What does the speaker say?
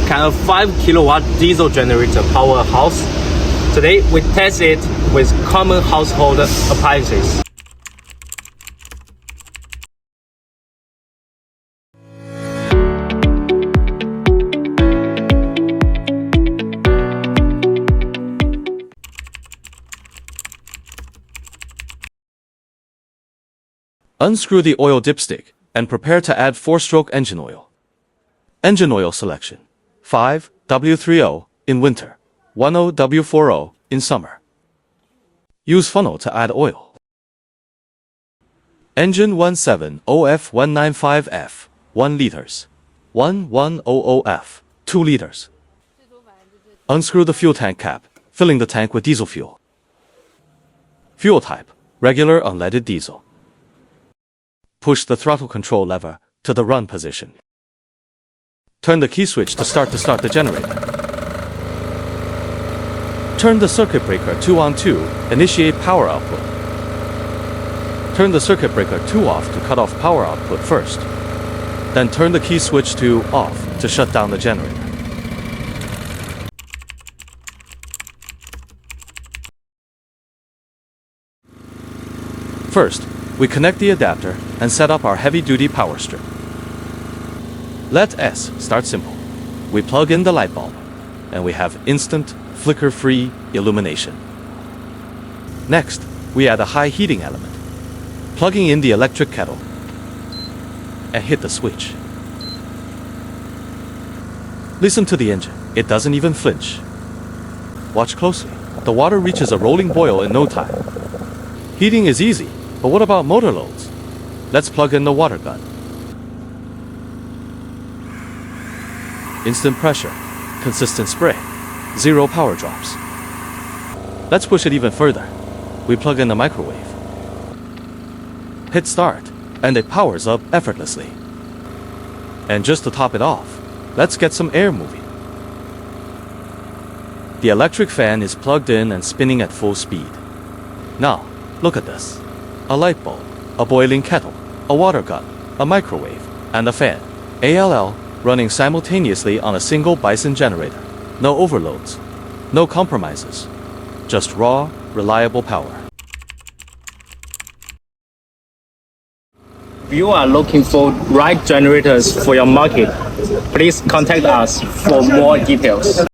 can a 5 kilowatt diesel generator power a house? Today we test it with common household appliances. Unscrew the oil dipstick and prepare to add 4-stroke engine oil. Engine oil selection: 5W30 in winter, 10W40 in summer. Use funnel to add oil. Engine 170F195F, 1 liters. 1100F, 2 liters. Unscrew the fuel tank cap, filling the tank with diesel fuel. Fuel type: regular unleaded diesel. Push the throttle control lever to the run position. Turn the key switch to start the generator. Turn the circuit breaker 2 on 2, initiate power output. Turn the circuit breaker 2 off to cut off power output first. Then turn the key switch to off to shut down the generator. First, we connect the adapter and set up our heavy-duty power strip. Let S start simple. We plug in the light bulb, and we have instant, flicker-free illumination. Next, we add a high heating element, plugging in the electric kettle, and hit the switch. Listen to the engine. It doesn't even flinch. Watch closely. The water reaches a rolling boil in no time. Heating is easy, but what about motor loads? Let's plug in the water gun. Instant pressure, consistent spray, 0 power drops. Let's push it even further. We plug in the microwave. Hit start, and it powers up effortlessly. And just to top it off, let's get some air moving. The electric fan is plugged in and spinning at full speed. Now, look at this. A light bulb, a boiling kettle, a water gun, a microwave, and a fan. ALL running simultaneously on a single BISON generator. No overloads, no compromises, just raw, reliable power. If you are looking for right generators for your market, please contact us for more details.